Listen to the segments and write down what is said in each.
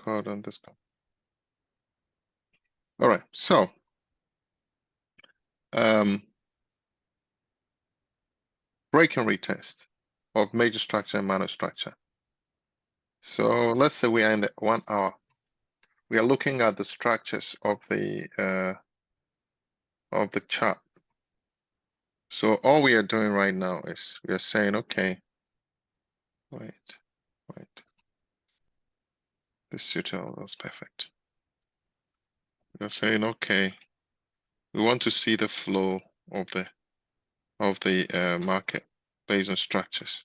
code on this code. All right, so break and retest of major structure and minor structure. So let's say we are in the 1 hour. We are looking at the structures of the chart. So all we are doing right now is we are saying, okay, wait. This tutorial is perfect. We are saying, okay, we want to see the flow of the market based on structures.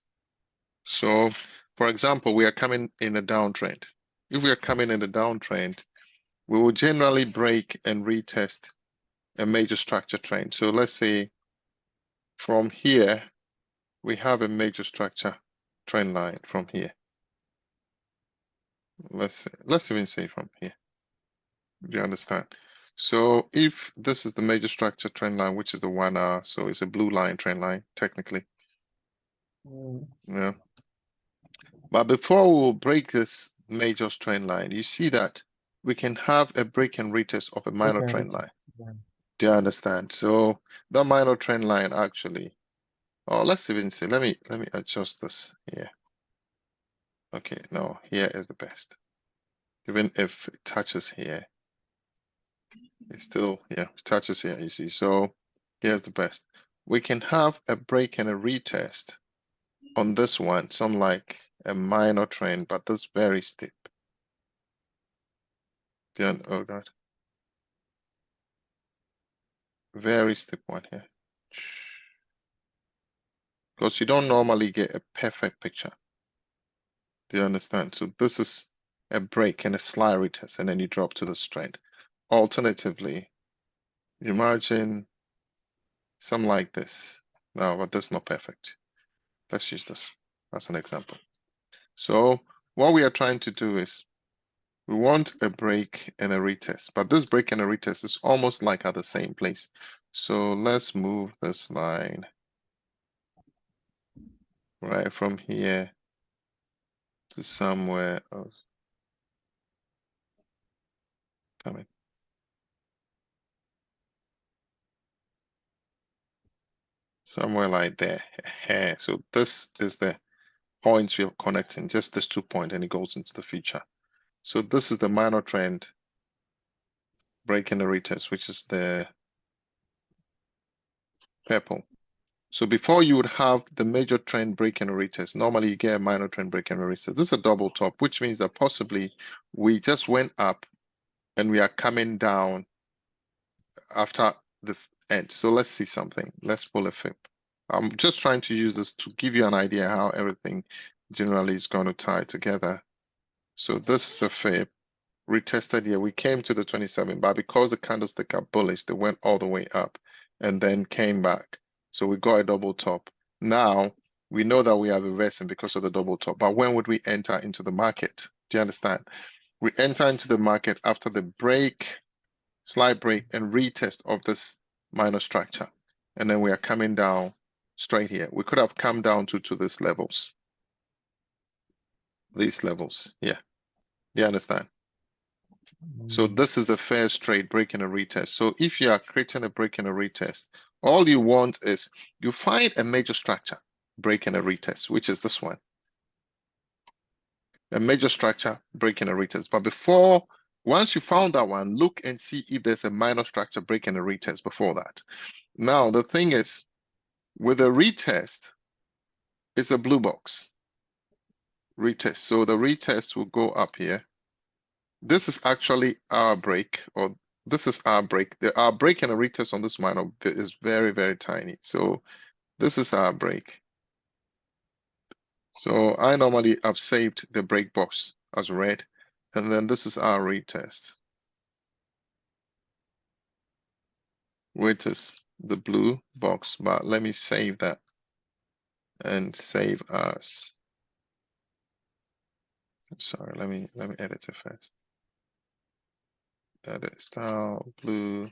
So, for example, we are coming in a downtrend. If we are coming in a downtrend, we will generally break and retest a major structure trend. So let's say from here, we have a major structure trend line from here. Let's even say from here. Do you understand? So if this is the major structure trend line, which is the 1 hour, so it's a blue line trend line, technically. Yeah. But before we will break this major trend line, you see that we can have a break and retest of a minor trend line. Do you understand? So the minor trend line actually, oh, let's even say, let me adjust this here. Okay, no, here is the best. Even if it touches here, it's still, yeah, it touches here, you see. So here's the best. We can have a break and a retest on this one, some like a minor trend, but this very steep. Oh God. Very steep one here. Because you don't normally get a perfect picture. Do you understand? So this is a break and a slide retest, and then you drop to the strength. Alternatively, imagine something like this. No, but that's not perfect. Let's use this as an example. So what we are trying to do is we want a break and a retest, but this break and a retest is almost like at the same place. So let's move this line right from here to somewhere else. Coming. Somewhere like there. So this is the points we are connecting, just this 2 points, and it goes into the future. So this is the minor trend break and the retest, which is the purple. So before you would have the major trend break and a retest, normally you get a minor trend break and a retest. This is a double top, which means that possibly we just went up and we are coming down after the end. So let's see something. Let's pull a fib. I'm just trying to use this to give you an idea how everything generally is going to tie together. So this is a fib. Retested here. We came to the 27, but because the candlestick are bullish, they went all the way up and then came back. So we got a double top. Now we know that we are reversing because of the double top. But when would we enter into the market? Do you understand? We enter into the market after the break, slide break, and retest of this minor structure. And then we are coming down straight here. We could have come down to these levels. These levels. Yeah. Do you understand? So this is the first trade, break and a retest. So if you are creating a break and a retest, all you want is you find a major structure, break and a retest, which is this one. A major structure, break and a retest. But before, once you found that one, look and see if there's a minor structure, break and a retest before that. Now, the thing is, with a retest, it's a blue box. Retest. So the retest will go up here. This is actually our break, or this is our break. Our break and a retest on this minor is very, very tiny. So this is our break. So I normally have saved the break box as red, and then this is our retest, which is the blue box. But let me save that and save as. Sorry, let me edit it first. Edit style blue.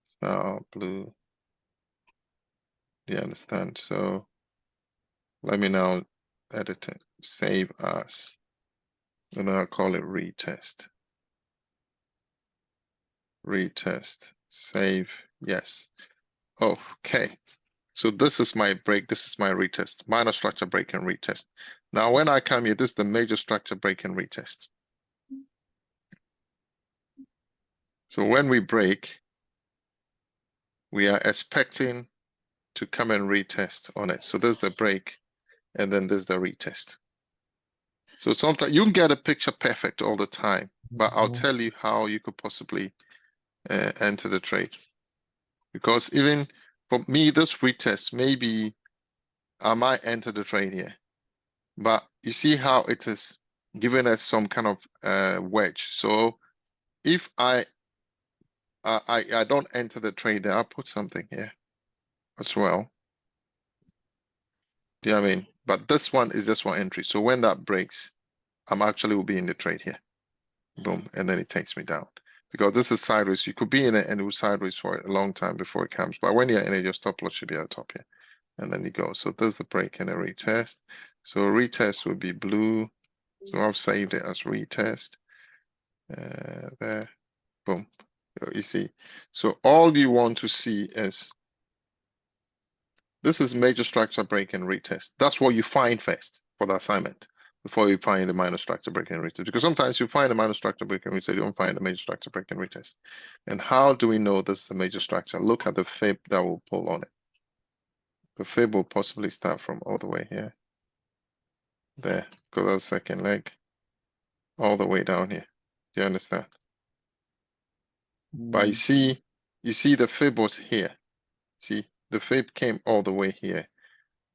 Style blue. Do you understand? So let me now edit it. Save as. And I'll call it retest. Retest. Save. Yes. Okay. So this is my break. This is my retest. Minor structure break and retest. Now, when I come here, this is the major structure break and retest. So when we break, we are expecting to come and retest on it. So there's the break, and then there's the retest. So sometimes you can get a picture perfect all the time, but I'll tell you how you could possibly enter the trade. Because even for me, this retest, maybe I might enter the trade here. But you see how it is giving us some kind of wedge. So if I don't enter the trade there, I'll put something here as well. Do you know what I mean? But this one is just one entry. So when that breaks, I'm actually will be in the trade here. Boom. And then it takes me down. Because this is sideways. You could be in it and it was sideways for a long time before it comes. But when you're in it, your stop loss should be at the top here. And then you go. So there's the break and a retest. So retest would be blue. So I've saved it as retest. There. Boom. You see. So all you want to see is this is major structure break and retest. That's what you find first for the assignment before you find the minor structure break and retest. Because sometimes you find a minor structure break and retest, you don't find a major structure break and retest. And how do we know this is a major structure? Look at the fib that will pull on it. The fib will possibly start from all the way here. There, go to the second leg, all the way down here. Do you understand? But you see the fib was here. See, the fib came all the way here,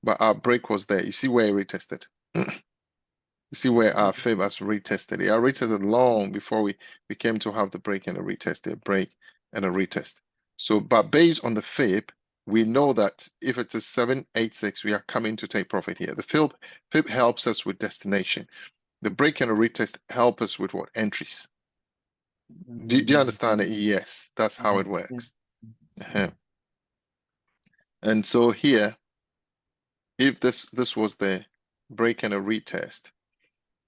but our break was there. You see where it retested. You see where our fib has retested. It had retested long before we came to have the break and a retest, a break and a retest. So, but based on the fib, we know that if it is 786, we are coming to take profit here. The fib helps us with destination. The break and a retest help us with what? Entries. Do you understand it? Yes, that's how it works. And so here, if this was the break and a retest,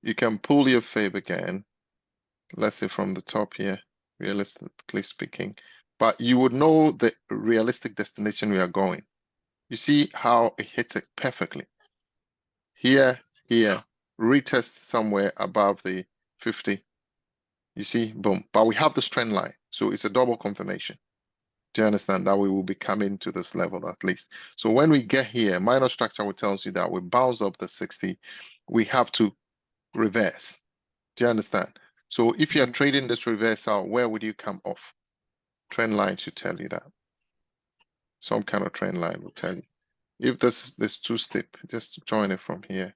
you can pull your fib again, let's say from the top here, realistically speaking, but you would know the realistic destination we are going. You see how it hits it perfectly. Here, retest somewhere above the 50. You see, boom. But we have this trend line, so it's a double confirmation. Do you understand that we will be coming to this level at least? So when we get here, minor structure will tells you that we bounce up the 60, we have to reverse. Do you understand? So if you're trading this reversal, where would you come off? Trend line should tell you that. Some kind of trend line will tell you. If this too steep, just join it from here,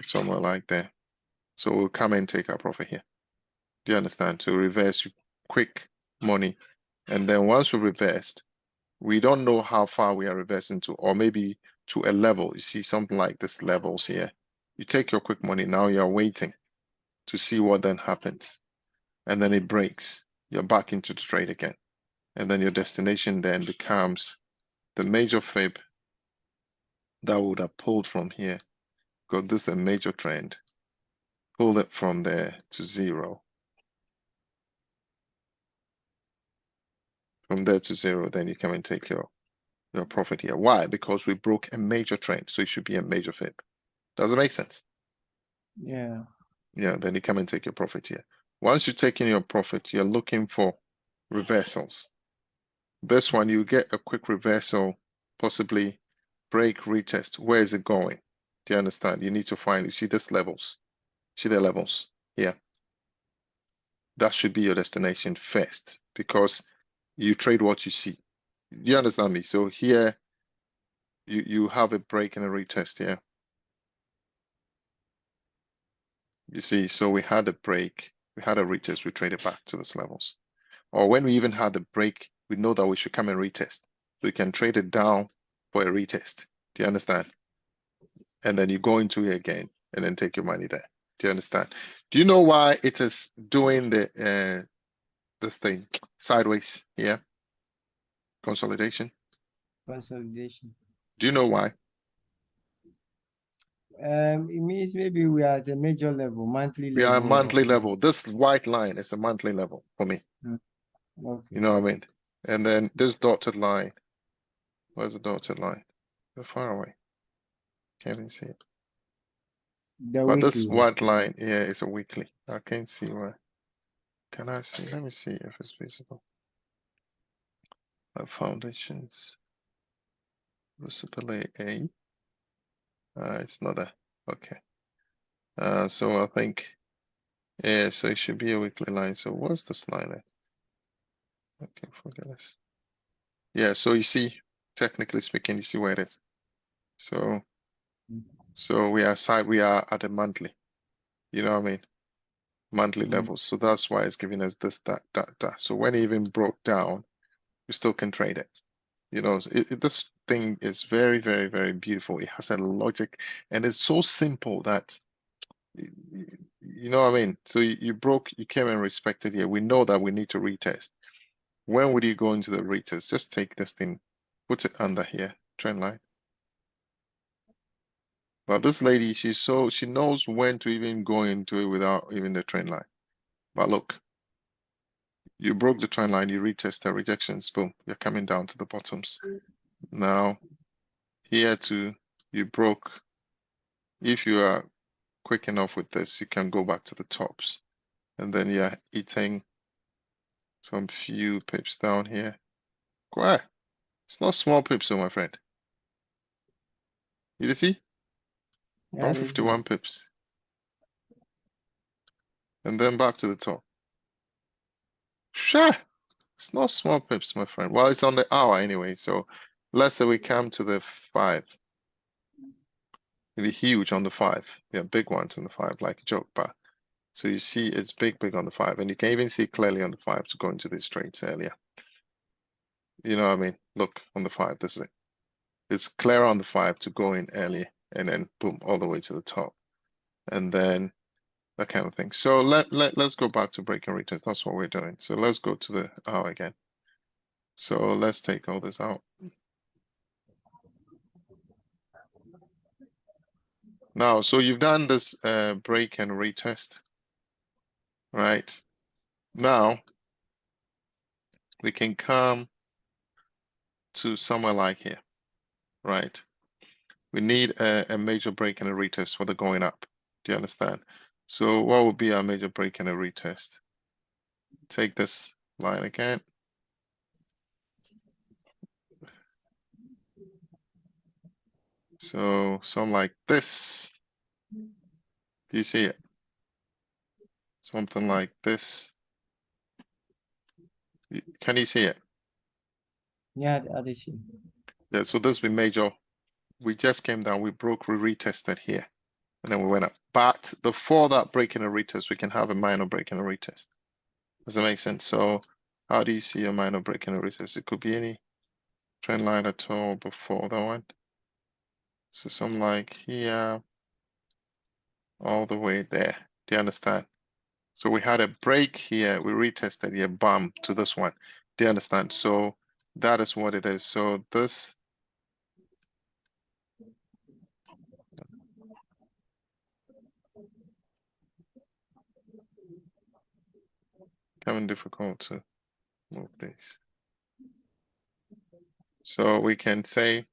somewhere like that. So we'll come and take our profit here. Do you understand? To reverse, you quick money. And then once we reversed, we don't know how far we are reversing to, or maybe to a level. You see something like this levels here. You take your quick money. Now you're waiting to see what then happens. And then it breaks. You're back into the trade again. And then your destination then becomes the major fib that would have pulled from here. Because this is a major trend. Pull it from there to 0. From there to 0, then you come and take your profit here. Why? Because we broke a major trend. So it should be a major fib. Does it make sense? Yeah. Yeah, then you come and take your profit here. Once you're taking your profit, you're looking for reversals. This one, you get a quick reversal, possibly break, retest. Where is it going? Do you understand? You need to find, you see this levels. See the levels here. That should be your destination first because you trade what you see. You understand me? So here, you have a break and a retest here. You see, so we had a break, we had a retest, we traded back to those levels. Or when we even had the break, we know that we should come and retest. So we can trade it down for a retest. Do you understand? And then you go into it again and then take your money there. Do you understand? Do you know why it is doing the this thing sideways here? Consolidation. Consolidation. Do you know why? It means maybe we are at a major level, monthly We are level. monthly level. This white line is a monthly level for me. Okay. You know what I mean? And then this dotted line. Where's the dotted line? They're far away. Can't even see it. The But this weekly one. white line here is a weekly. I can't see where. Can I see? Let me see if it's visible. Foundations. Versatile A. It's not there. Okay. So I think, yeah, so it should be a weekly line. So what's this line there? Okay, forget this. Yeah, so you see, technically speaking, you see where it is. So we are at a monthly. You know what I mean? Monthly levels. So that's why it's giving us this, that. So when it even broke down, we still can trade it. You know, this thing is very, very, very beautiful. It has a logic and it's so simple that you know what I mean? So you broke, you came and respected here. We know that we need to retest. When would you go into the retest? Just take this thing, put it under here, trend line. But this lady, she knows when to even go into it without even the trend line. But look, you broke the trend line, you retest the rejections, boom, you're coming down to the bottoms. Now, here too, you broke. If you are quick enough with this, you can go back to the tops. And then you're eating some few pips down here. Why? It's not small pips, my friend. You see? Yeah, they see. 151 pips. And then back to the top. Sure. It's not small pips, my friend. Well, it's on the hour anyway. So let's say we come to the 5. It'll be huge on the 5. Yeah, big ones on the 5, like a joke bar. So you see it's big on the 5. And you can even see clearly on the 5 to go into these trades earlier. You know what I mean? Look on the 5, this is it. It's clear on the 5 to go in early and then boom, all the way to the top. And then that kind of thing. So let's go back to break and retest. That's what we're doing. So let's go to the hour again. So let's take all this out. Now, so you've done this break and retest, right? Now we can come to somewhere like here, right? We need a major break and a retest for the going up. Do you understand? So what would be our major break and a retest? Take this line again. So something like this. Do you see it? Something like this. Can you see it? Yeah, they see. Yeah, so this will be major. We just came down, we broke, we retested here, and then we went up. But before that break and a retest, we can have a minor break and a retest. Does that make sense? So how do you see a minor break and a retest? It could be any trend line at all before that one. So something like here, all the way there. Do you understand? So we had a break here, we retested here, bam, to this one. Do you understand? So that is what it is. So this becoming difficult to move these. So we can say,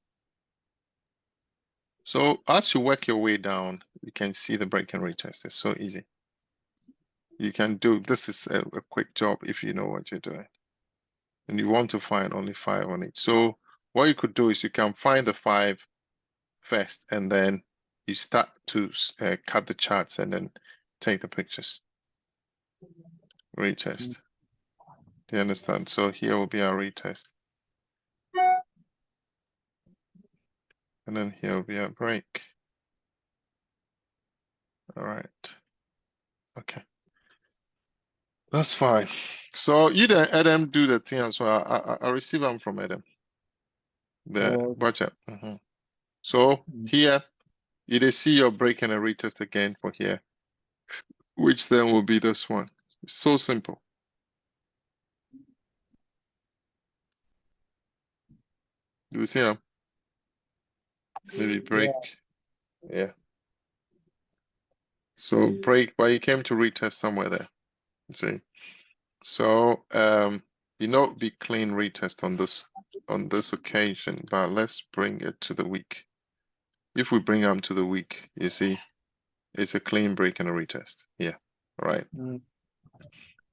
so as you work your way down, you can see the break and retest. It's so easy. You can do, this is a quick job if you know what you're doing. And you want to find only 5 on it. So what you could do is you can find the 5 first, and then you start to cut the charts and then take the pictures. Retest. Do you understand? So here will be our retest. And then here will be our break. All right. Okay. That's fine. So you then Adam do the thing as well. I receive them from Adam. The budget. So here you see your break and a retest again for here, which then will be this one. It's so simple. Do you see them? Maybe break. Yeah. So break, but you came to retest somewhere there. You see. So you know, be clean retest on this occasion, but let's bring it to the week. If we bring them to the week, you see, it's a clean break and a retest. Yeah, right. Mm.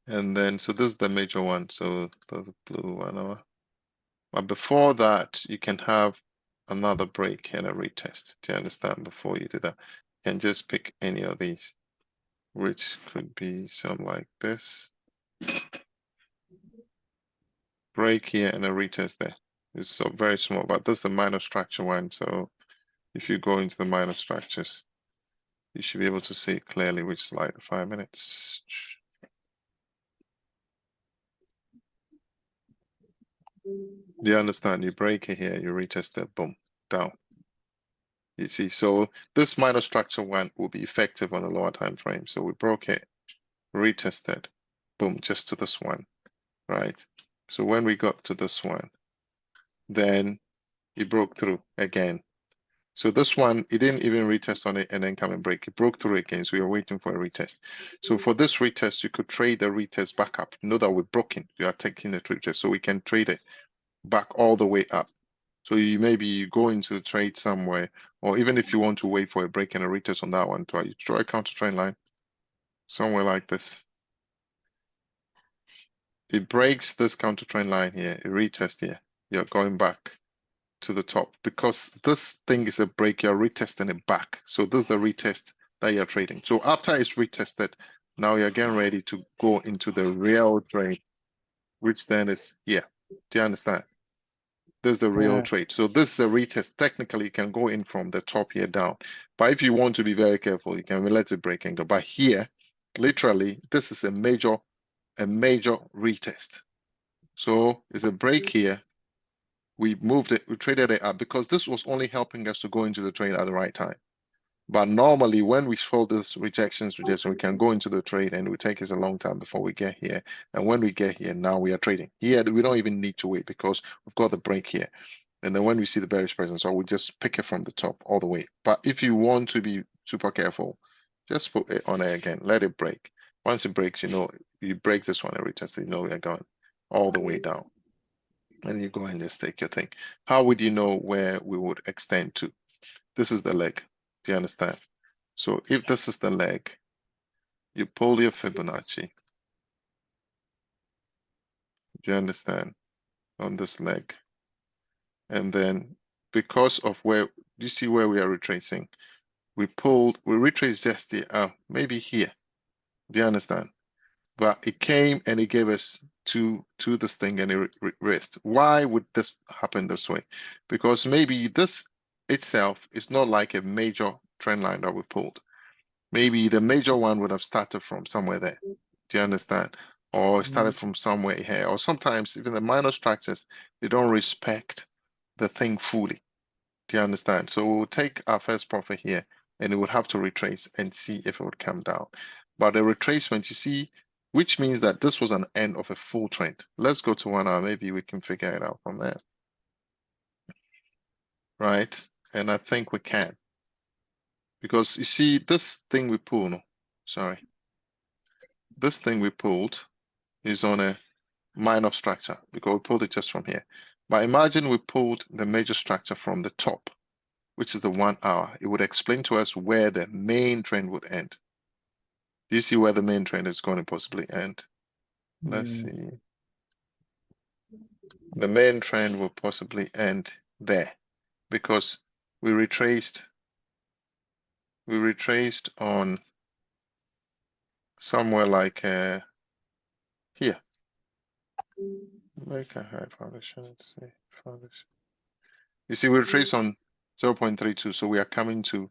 And then so this is the major one. So the blue one. But before that, you can have another break and a retest. Do you understand? Before you do that, you can just pick any of these, which could be something like this. Break here and a retest there. It's so very small, but this is the minor structure one. So if you go into the minor structures, you should be able to see it clearly, which is like 5 minutes. Do you understand? You break it here, you retest it, boom, down. You see, so this minor structure one will be effective on a lower time frame. So we broke it, retested, boom, just to this one, right? So when we got to this one, then it broke through again. So this one, it didn't even retest on it and then come and break. It broke through again, so you're waiting for a retest. So for this retest, you could trade the retest back up. You know that we're broken. You are taking the retest, so we can trade it back all the way up. So you maybe you go into the trade somewhere, or even if you want to wait for a break and a retest on that one, try a counter trend line somewhere like this. It breaks this counter trend line here, it retests here. You're going back to the top because this thing is a break, you're retesting it back. So this is the retest that you're trading. So after it's retested, now you're getting ready to go into the real trade, which then is here. Do you understand? This is the real Yeah. trade. So this is a retest. Technically, you can go in from the top here down. But if you want to be very careful, you can let it break and go. But here, literally, this is a major retest. So it's a break here. We moved it, we traded it up because this was only helping us to go into the trade at the right time. But normally, when we show this rejection, we can go into the trade and it will take us a long time before we get here. And when we get here, now we are trading. Here, we don't even need to wait because we've got the break here. And then when we see the bearish presence, so we just pick it from the top all the way. But if you want to be super careful, just put it on it again, let it break. Once it breaks, you know, you break this one every time, so you know we are going all the way down. And you go and just take your thing. How would you know where we would extend to? This is the leg. Do you understand? So if this is the leg, you pull your Fibonacci. Do you understand? On this leg. And then because of where, you see where we are retracing? We retraced just the, maybe here. Do you understand? But it came and it gave us to this thing and it rest. Why would this happen this way? Because maybe this itself is not like a major trend line that we pulled. Maybe the major one would have started from somewhere there. Do you understand? Or started from somewhere here. Or sometimes even the minor structures, they don't respect the thing fully. Do you understand? So we'll take our first profit here and it would have to retrace and see if it would come down. But the retracement, you see, which means that this was an end of a full trend. Let's go to 1 hour. Maybe we can figure it out from there. Right? And I think we can. Because you see, this thing we pulled, no, sorry. This thing we pulled is on a minor structure because we pulled it just from here. But imagine we pulled the major structure from the top, which is the 1 hour. It would explain to us where the main trend would end. Do you see where the main trend is going to possibly end? Let's see. The main trend will possibly end there because we retraced on somewhere like here. Make a high foundation. Let's see. Foundation. You see, we retraced on 0.32, so we are coming to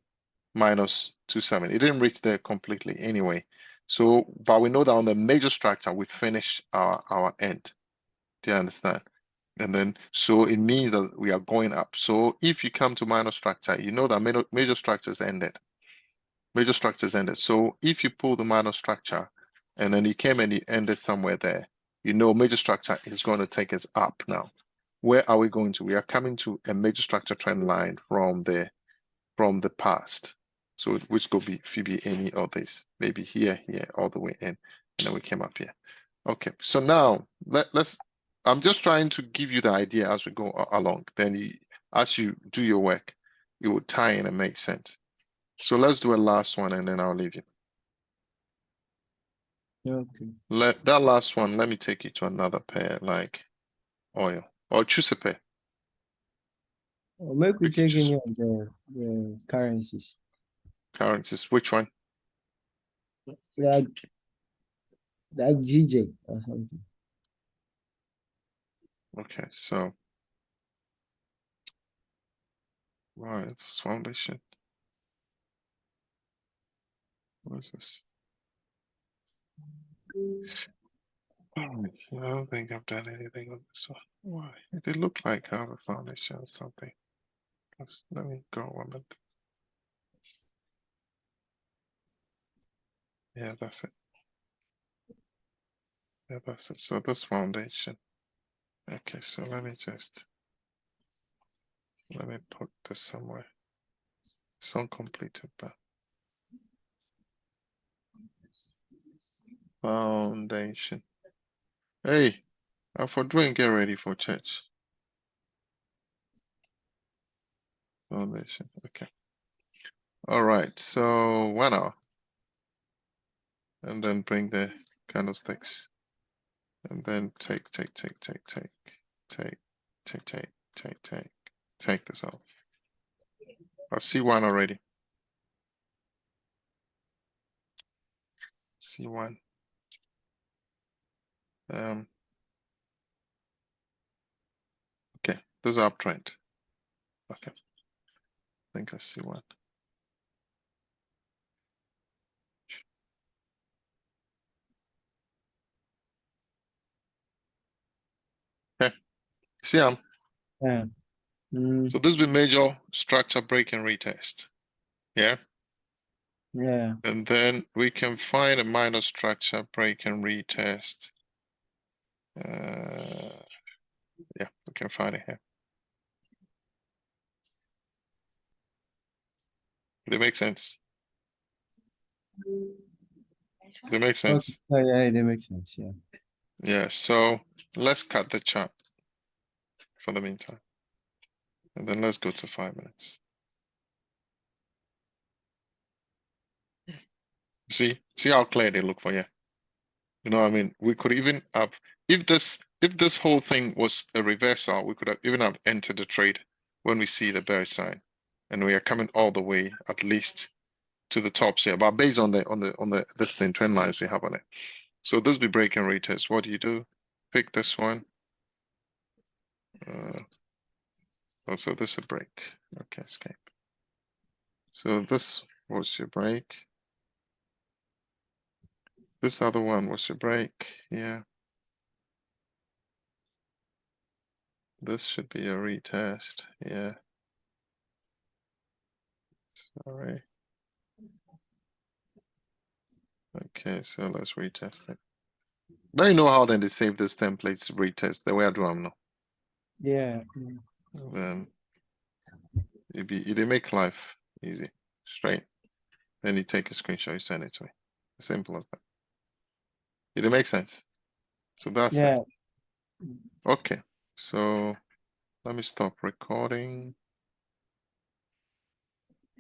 minus 27. It didn't reach there completely anyway. So, but we know that on the major structure, we finished our end. Do you understand? And then, so it means that we are going up. So if you come to minor structure, you know that major structures ended. Major structures ended. So if you pull the minor structure and then you came and you ended somewhere there, you know major structure is going to take us up now. Where are we going to? We are coming to a major structure trend line from the past. So which could be any of this, maybe here, all the way in, and then we came up here. Okay, so now let's. I'm just trying to give you the idea as we go along. Then as you do your work, it will tie in and make sense. So let's do a last one, and then I'll leave you. Okay. That last one, let me take you to another pair, like oil, or choose a pair. Or make we You can take choose any of the currencies. currencies. Which one? Like GJ or something. Okay, so right, it's foundation. What is this? I don't think I've done anything on this one. Why? It did look like I have a foundation or something. Let me go one minute. Yeah, that's it. Yeah, that's it. So this foundation. Okay, so let me put this somewhere. It's uncompleted, but foundation. Hey, for doing get ready for church. Foundation. Okay. All right. So 1 hour. And then bring the candlesticks. And then take this off. I see one already. See one. Okay, those are uptrend. Okay, I think I see one. Okay, see them. Yeah. So this will be major structure break and retest. Yeah. Yeah. And then we can find a minor structure break and retest. Yeah, we can find it here. They make sense. They make sense. Okay. Oh, yeah, that makes sense. Yeah. Yeah, so let's cut the chart for the meantime. And then let's go to 5 minutes. See how clear they look for you. You know what I mean? We could even have, if this whole thing was a reversal, we could have even have entered the trade when we see the bearish sign. And we are coming all the way at least to the tops here, but based on this thing trend lines we have on it. So this be break and retest. What do? Pick this one. Also this a break. Okay, escape. So this was your break. This other one was your break. Yeah. This should be a retest. Yeah. Sorry. Okay, so let's retest it. Now you know how then they save these templates retest the way I do them now. Yeah. It make life easy, straight. Then you take a screenshot, you send it to me. Simple as that. It make sense. So that's Yeah. it. Okay, so let me stop recording.